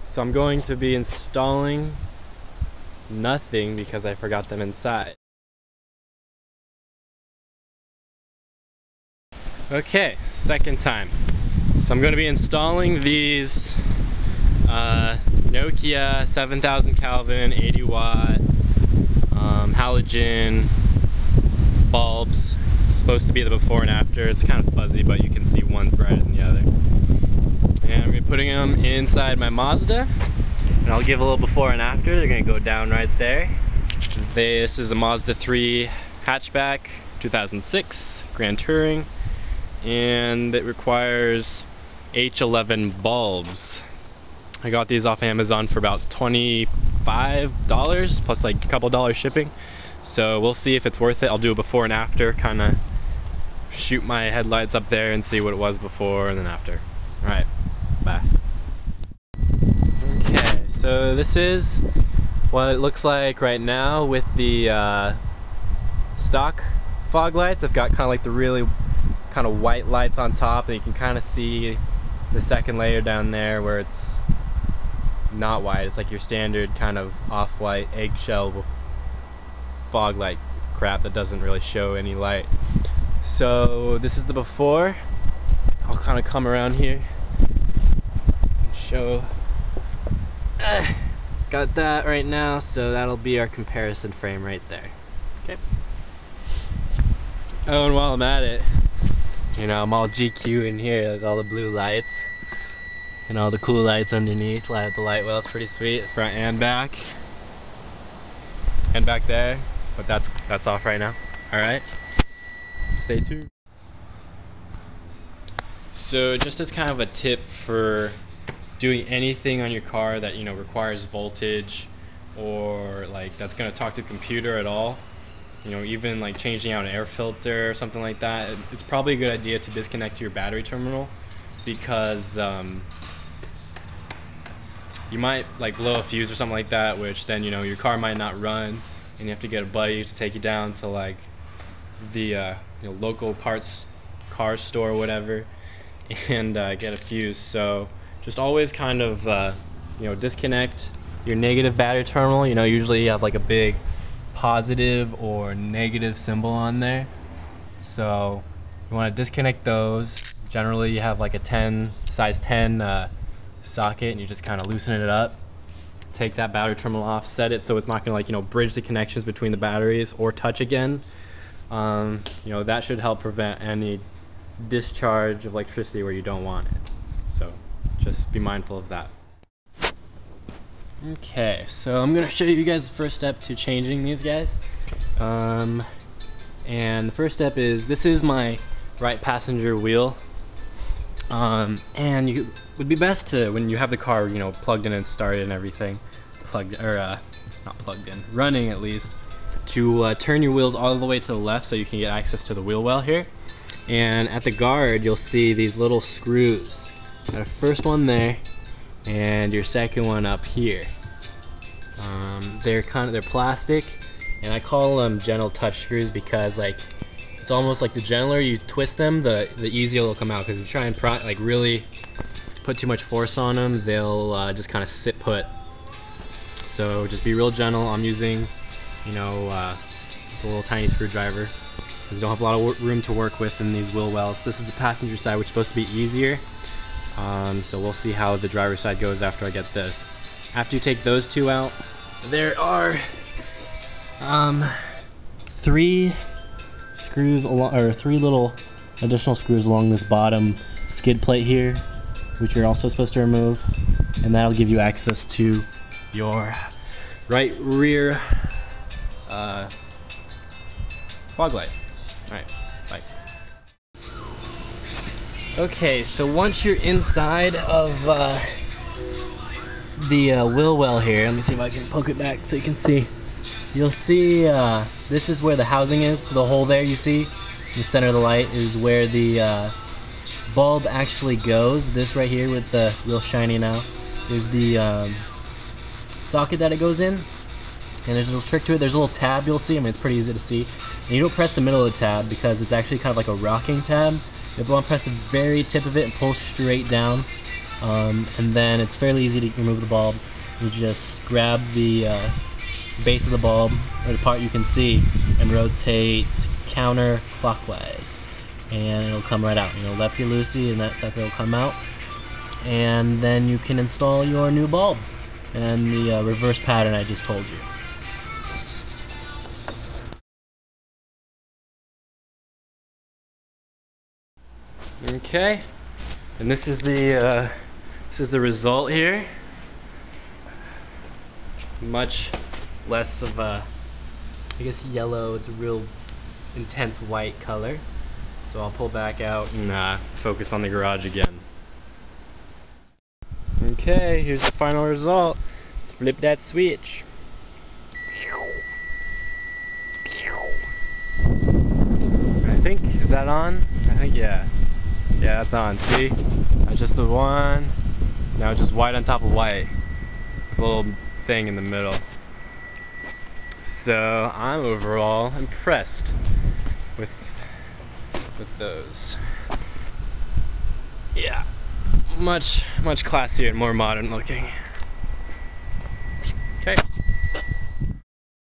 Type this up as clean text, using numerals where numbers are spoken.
So I'm going to be installing nothing because I forgot them inside. Okay, second time. So I'm going to be installing these Nokia 7000 Kelvin 80 watt halogen bulbs. It's supposed to be the before and after. It's kind of fuzzy, but you can see one's brighter than the other. And I'm going to be putting them inside my Mazda, and I'll give a little before and after. They're going to go down right there. This is a Mazda 3 hatchback, 2006, Grand Touring, and it requires H11 bulbs. I got these off Amazon for about $25 plus like a couple dollars shipping. So we'll see if it's worth it. I'll do a before and after, kind of shoot my headlights up there and see what it was before and then after. Alright, bye. Okay, so this is what it looks like right now with the stock fog lights. I've got kind of like the really kind of white lights on top, and you can kind of see the second layer down there where it's not white. It's like your standard kind of off-white eggshell fog light crap that doesn't really show any light. So this is the before. I'll kind of come around here and show. Got that right now, so that'll be our comparison frame right there. Okay. Oh, and while I'm at it, you know, I'm all GQ in here, like all the blue lights and all the cool lights underneath. Light up the light well, it's pretty sweet, front and back. And back there, but that's off right now. Alright, stay tuned. So just as kind of a tip for doing anything on your car that, you know, requires voltage, or like that's going to talk to the computer at all, you know, even like changing out an air filter or something like that, it's probably a good idea to disconnect your battery terminal, because you might like blow a fuse or something like that, which then, you know, your car might not run, and you have to get a buddy to take you down to like the you know, local parts car store or whatever, and get a fuse. So just always kind of you know, disconnect your negative battery terminal. You know, usually you have like a big positive or negative symbol on there, so you want to disconnect those. Generally you have like a size 10 socket, and you just kind of loosen it up, take that battery terminal off, set it so it's not going to, like, you know, bridge the connections between the batteries or touch again. You know, that should help prevent any discharge of electricity where you don't want it. So just be mindful of that. Okay, so I'm going to show you guys the first step to changing these guys. And the first step is, this is my right passenger wheel. And you would be best to, when you have the car, you know, plugged in and started and everything, not plugged in, running at least, to turn your wheels all the way to the left so you can get access to the wheel well here. And at the guard, you'll see these little screws. Got a first one there, and your second one up here. They're plastic, and I call them gentle touch screws because, like, it's almost like the gentler you twist them, the easier they'll come out. Because if you try and like really put too much force on them, they'll just kind of sit put. So just be real gentle. I'm using, you know, just a little tiny screwdriver, because you don't have a lot of room to work with in these wheel wells. This is the passenger side, which is supposed to be easier. So we'll see how the driver's side goes after I get this. After you take those two out, there are 3 screws along, or 3 little additional screws along this bottom skid plate here, which you're also supposed to remove, and that'll give you access to your right rear fog light. Alright, bye. Okay, so once you're inside of the wheel well here, let me see if I can poke it back so you can see. You'll see this is where the housing is. The hole there you see in the center of the light is where the bulb actually goes. This right here with the real shiny now is the socket that it goes in. And there's a little trick to it. There's a little tab you'll see. I mean, it's pretty easy to see. And you don't press the middle of the tab because it's actually kind of like a rocking tab. You want to press the very tip of it and pull straight down. And then it's fairly easy to remove the bulb. You just grab the base of the bulb, or the part you can see, and rotate counterclockwise, and it'll come right out. Lefty loosey, and that sucker will come out, and then you can install your new bulb and the reverse pattern I just told you. Okay, and this is the result here. Much less of a, I guess, yellow. It's a real intense white color. So I'll pull back out and focus on the garage again. Okay, here's the final result. Let's flip that switch. I think, is that on? I think, yeah. Yeah, that's on. See? That's just the one. Now just white on top of white, with a little thing in the middle. So I'm overall impressed with those. Yeah, much classier and more modern looking. Okay.